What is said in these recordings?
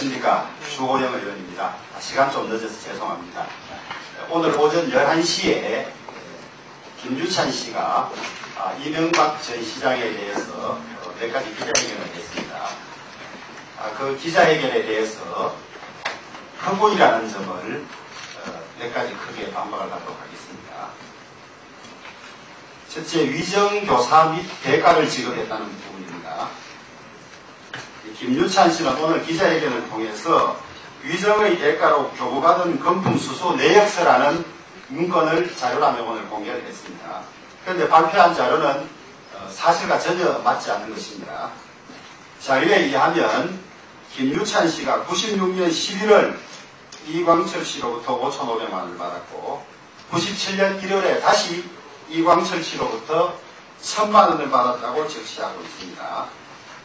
안녕하십니까. 주호영 의원입니다. 시간 좀 늦어서 죄송합니다. 오늘 오전 11시에 김유찬 씨가 이명박 전 시장에 대해서 몇 가지 기자회견을 했습니다. 그 기자회견에 대해서 허구이라는 점을 몇 가지 크게 반박을 하도록 하겠습니다. 첫째, 위정교사 및 대가를 지급했다는 부분입니다. 김유찬 씨는 오늘 기자회견을 통해서 위정의 대가로 교부받은 금품 수수 내역서라는 문건을 자료라며 오늘 공개를 했습니다. 그런데 발표한 자료는 사실과 전혀 맞지 않는 것입니다. 자료에 의하면 김유찬 씨가 96년 11월 이광철 씨로부터 5,500만 원을 받았고 97년 1월에 다시 이광철 씨로부터 1,000만 원을 받았다고 적시하고 있습니다.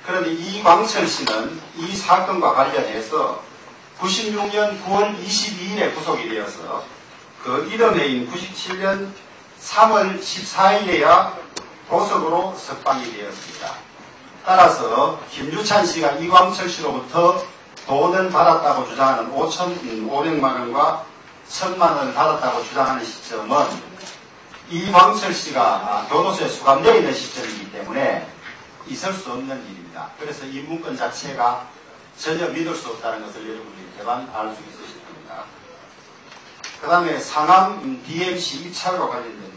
그런데 이광철 씨는 이 사건과 관련해서 96년 9월 22일에 구속이 되어서 그 이듬해인 97년 3월 14일에야 보석으로 석방이 되었습니다. 따라서 김유찬 씨가 이광철 씨로부터 돈을 받았다고 주장하는 5,500만 원과 1,000만 원을 받았다고 주장하는 시점은 이광철 씨가 교도소에 수감되어 있는 시점이기 때문에 있을 수 없는 일입니다. 그래서 이 문건 자체가 전혀 믿을 수 없다는 것을 여러분들이 대반 알 수 있으실 겁니다. 그 다음에 상암 DMC 입찰과 관련된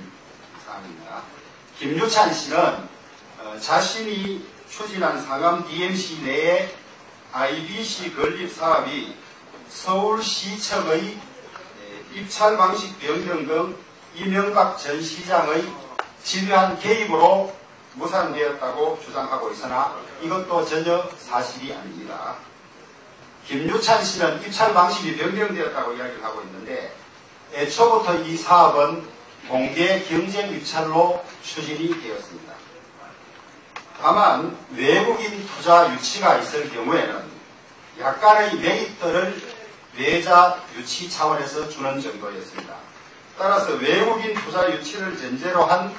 사항입니다. 김유찬 씨는 자신이 추진한 상암 DMC 내에 IBC 건립 사업이 서울시청의 입찰 방식 변경 등 이명박 전 시장의 집요한 개입으로 무산되었다고 주장하고 있으나 이것도 전혀 사실이 아닙니다. 김유찬 씨는 입찰 방식이 변경되었다고 이야기를 하고 있는데 애초부터 이 사업은 공개 경쟁 입찰로 추진이 되었습니다. 다만 외국인 투자 유치가 있을 경우에는 약간의 메리트를 외자 유치 차원에서 주는 정도였습니다. 따라서 외국인 투자 유치를 전제로 한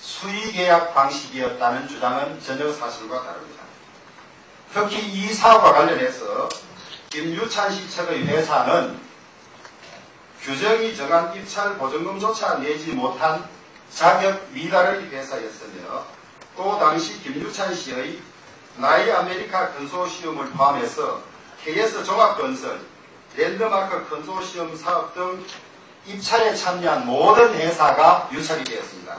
수의계약 방식이었다는 주장은 전혀 사실과 다릅니다. 특히 이 사업과 관련해서 김유찬 씨 측의 회사는 규정이 정한 입찰 보증금조차 내지 못한 자격 미달의 회사였으며 또 당시 김유찬 씨의 나이 아메리카 컨소시엄을 포함해서 KS 종합건설, 랜드마크 컨소시엄 사업 등 입찰에 참여한 모든 회사가 유찰이 되었습니다.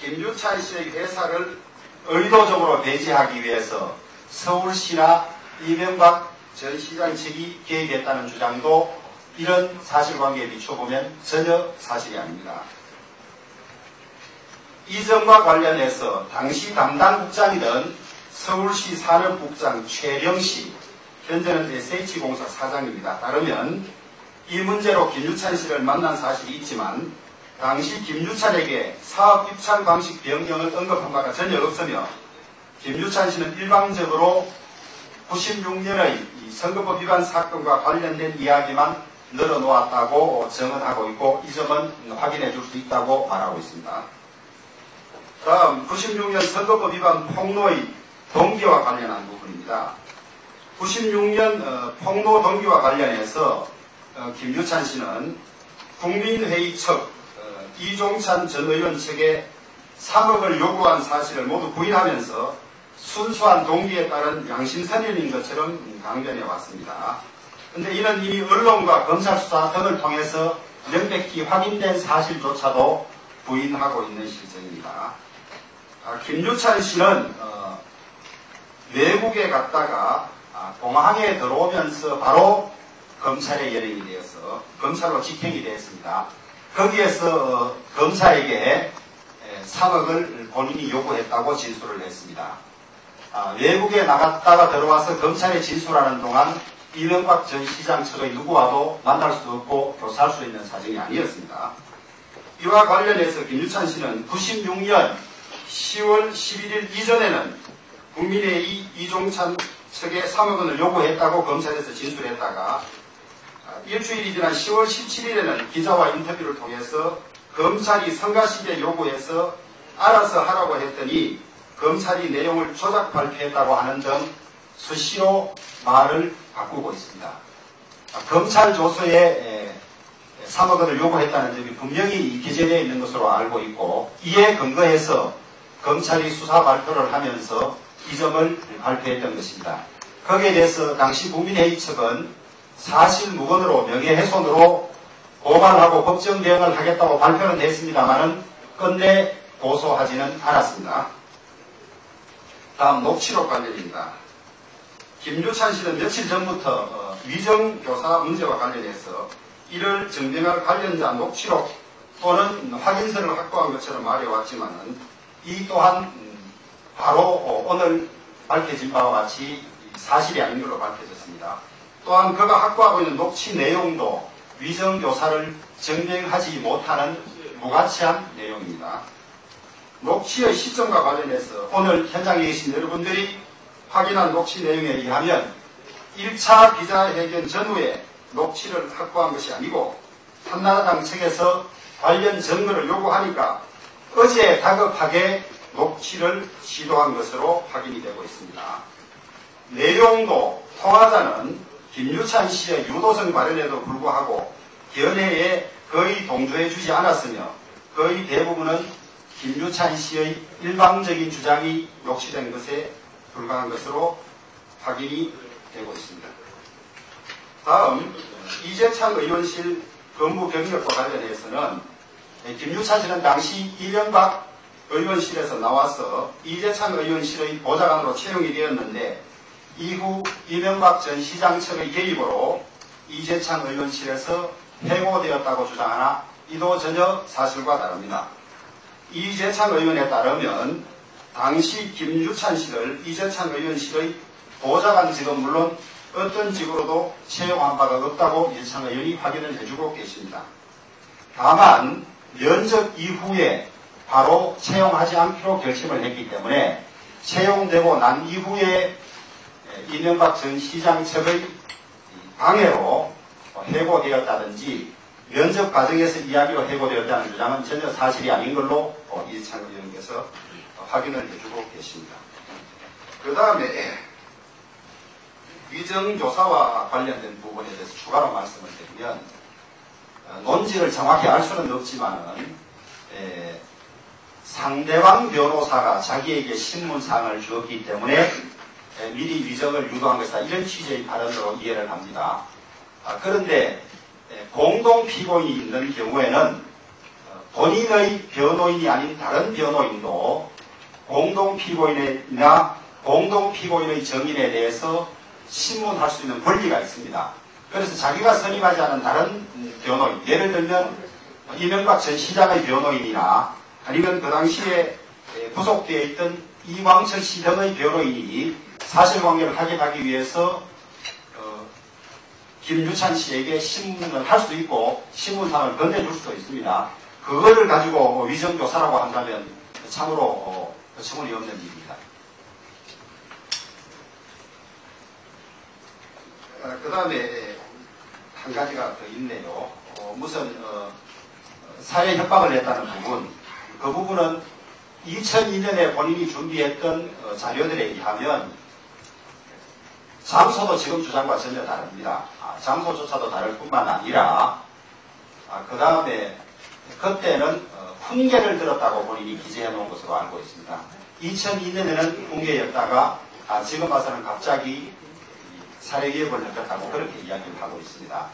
김유찬 씨의 회사를 의도적으로 배제하기 위해서 서울시나 이명박 전 시장 측이 개입했다는 주장도 이런 사실관계에 비춰보면 전혀 사실이 아닙니다. 이 점과 관련해서 당시 담당 국장이던 서울시 산업국장 최령씨, 현재는 SH공사 사장입니다. 따르면 이 문제로 김유찬 씨를 만난 사실이 있지만 당시 김유찬에게 사업 입찰 방식 변경을 언급한 바가 전혀 없으며 김유찬 씨는 일방적으로 96년의 선거법 위반 사건과 관련된 이야기만 늘어놓았다고 정언하고 있고 이 점은 확인해 줄 수 있다고 말하고 있습니다. 다음 96년 선거법 위반 폭로의 동기와 관련한 부분입니다. 96년 폭로 동기와 관련해서 김유찬 씨는 국민회의 측 이종찬 전 의원 측에 3억을 요구한 사실을 모두 부인하면서 순수한 동기에 따른 양심선언인 것처럼 강변해 왔습니다. 그런데 이는 이미 언론과 검찰 수사 등을 통해서 명백히 확인된 사실조차도 부인하고 있는 실정입니다. 김유찬 씨는 외국에 갔다가 공항에 들어오면서 바로 검찰에 연행이 되어서 검찰로 직행이 되었습니다. 거기에서 검사에게 3억을 본인이 요구했다고 진술을 했습니다. 외국에 나갔다가 들어와서 검찰에 진술하는 동안 이명박 전 시장 측의 누구와도 만날 수 없고 교사할 수 있는 사정이 아니었습니다. 이와 관련해서 김유찬 씨는 96년 10월 11일 이전에는 국민회의 이종찬 측에 3억 원을 요구했다고 검찰에서 진술했다가 일주일이 지난 10월 17일에는 기자와 인터뷰를 통해서 검찰이 성가시게 요구해서 알아서 하라고 했더니 검찰이 내용을 조작 발표했다고 하는 등 수시로 말을 바꾸고 있습니다. 검찰 조서에 3억 원을 요구했다는 점이 분명히 기재되어 있는 것으로 알고 있고, 이에 근거해서 검찰이 수사 발표를 하면서 이 점을 발표했던 것입니다. 거기에 대해서 당시 국민회의 측은 사실무근으로 명예훼손으로 고발하고 법정 대응을 하겠다고 발표는 했습니다만은 끝내 고소하지는 않았습니다. 다음 녹취록 관련입니다. 김주찬 씨는 며칠 전부터 위정교사 문제와 관련해서 이를 증명할 관련자 녹취록 또는 확인서를 확보한 것처럼 말해왔지만은 이 또한 바로 오늘 밝혀진 바와 같이 사실이 아닌 걸로 밝혀졌습니다. 또한 그가 확보하고 있는 녹취 내용도 위정교사를 증명하지 못하는 무가치한 내용입니다. 녹취의 시점과 관련해서 오늘 현장에 계신 여러분들이 확인한 녹취 내용에 의하면 1차 기자회견 전후에 녹취를 확보한 것이 아니고 한나라당 측에서 관련 증거를 요구하니까 어제 다급하게 녹취를 시도한 것으로 확인이 되고 있습니다. 내용도 통화자는 김유찬 씨의 유도성 발언에도 불구하고 견해에 거의 동조해 주지 않았으며 거의 대부분은 김유찬 씨의 일방적인 주장이 녹취된 것에 불과한 것으로 확인이 되고 있습니다. 다음 이재창 의원실 근무 경력과 관련해서는 김유찬 씨는 당시 이명박 의원실에서 나와서 이재창 의원실의 보좌관으로 채용이 되었는데 이후 이명박 전 시장 측의 개입으로 이재창 의원실에서 해고되었다고 주장하나 이도 전혀 사실과 다릅니다. 이재창 의원에 따르면 당시 김유찬 씨를 이재창 의원실의 보좌관직은 물론 어떤 직으로도 채용한 바가 없다고 이재창 의원이 확인을 해주고 계십니다. 다만 면접 이후에 바로 채용하지 않기로 결심을 했기 때문에 채용되고 난 이후에 이명박 전 시장 측의 방해로 해고되었다든지 면접 과정에서 이야기로 해고되었다는 주장은 전혀 사실이 아닌 걸로 이재창 의원께서 확인을 해주고 계십니다. 그 다음에 위정교사와 관련된 부분에 대해서 추가로 말씀을 드리면 논지를 정확히 알 수는 없지만은 상대방 변호사가 자기에게 신문사항을 주었기 때문에 미리 위정을 유도한 것이다. 이런 취지의 발언으로 이해를 합니다. 그런데 공동 피고인이 있는 경우에는 본인의 변호인이 아닌 다른 변호인도 공동 피고인이나 공동 피고인의 정인에 대해서 신문할 수 있는 권리가 있습니다. 그래서 자기가 선임하지 않은 다른 변호인, 예를 들면 이명박 전 시장의 변호인이나 아니면 그 당시에 구속되어 있던 이광철 씨 등의 변호인이 사실관계를 확인하기 위해서 김유찬 씨에게 신문을 할 수 있고 신문상을 건네줄 수도 있습니다. 그거를 가지고 위정교사라고 한다면 참으로 처분이 없는 일입니다. 그 다음에 한 가지가 더 있네요. 무슨 사회 협박을 했다는 부분, 그 부분은 2002년에 본인이 준비했던 자료들에 의하면 장소도 지금 주장과 전혀 다릅니다. 장소조차도 다를 뿐만 아니라 그 다음에 그때는 훈계를 들었다고 본인이 기재해 놓은 것으로 알고 있습니다. 2002년에는 훈계였다가 지금 와서는 갑자기 사례기업을 느꼈다고 그렇게 이야기를 하고 있습니다.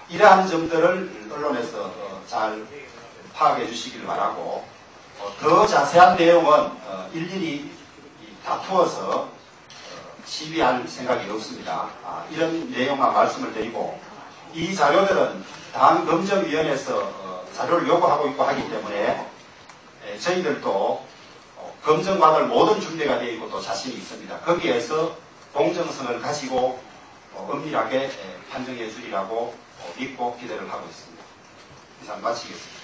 이러한 점들을 언론에서 잘 파악해 주시길 바라고 더 자세한 내용은 일일이 다투어서 시비할 생각이 없습니다. 이런 내용만 말씀을 드리고 이 자료들은 당 검증위원회에서 자료를 요구하고 있고 하기 때문에 저희들도 검증받을 모든 준비가 되어 있고 또 자신이 있습니다. 거기에서 공정성을 가지고 엄밀하게 판정해 주리라고 믿고 기대를 하고 있습니다. 이상 마치겠습니다.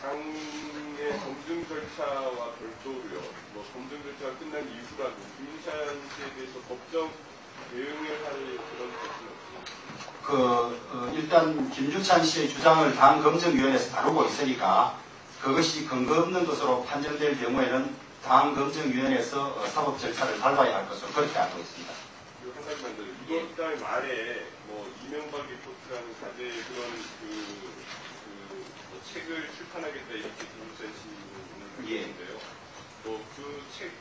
당의 검증 절차와 별도로요. 검증 절차가 끝난 이후라도 김유찬 씨에 대해서 법정 대응을 할 그런 것은 일단 김유찬 씨의 주장을 당 검증위원회에서 다루고 있으니까 그것이 근거 없는 것으로 판정될 경우에는 당검증위원회에서 사법 절차를 밟아야 할 것으로 그렇게 알고 있습니다. 그리고 한 가지만 더. 6월달 말에 뭐 이명박 리포트라는 가제 그런 뭐 책을 출판하겠다 이렇게 김우선 씨는 예. 그랬는데요. 뭐 그 책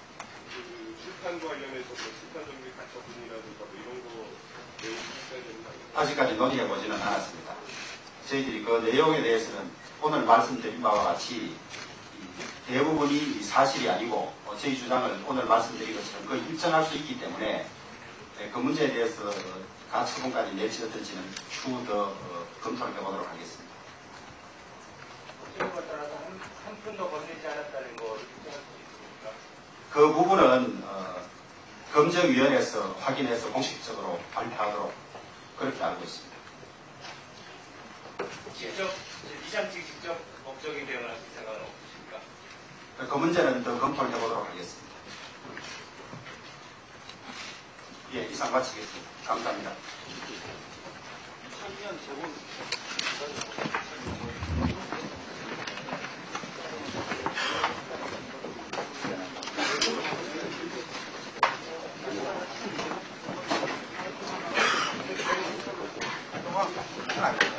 출판 관련해서 뭐 출판 정비 가처분이라든가 뭐 이런 거 내용 있어야 된다. 아직까지 논의해 보지는 않았습니다. 저희들이 그 내용에 대해서는 오늘 말씀드린 바와 같이 대부분이 사실이 아니고 저희 주장을 오늘 말씀드린 것처럼 거의 일정할 수 있기 때문에 그 문제에 대해서 가처분까지 낼지 어떨지는 추후 더 검토를 해보도록 하겠습니다. 지금과 따라서 한 푼도 건네지 않았다는 거 주장할 수 있습니까? 그 부분은 검증위원회에서 확인해서 공식적으로 발표하도록 그렇게 알고 있습니다. 직접 이장 측 직접 법적인 대응을 하실 생각은 없으십니까? 그 문제는 더 검토를 해보도록 하겠습니다. 예, 이상 마치겠습니다. 감사합니다. 하나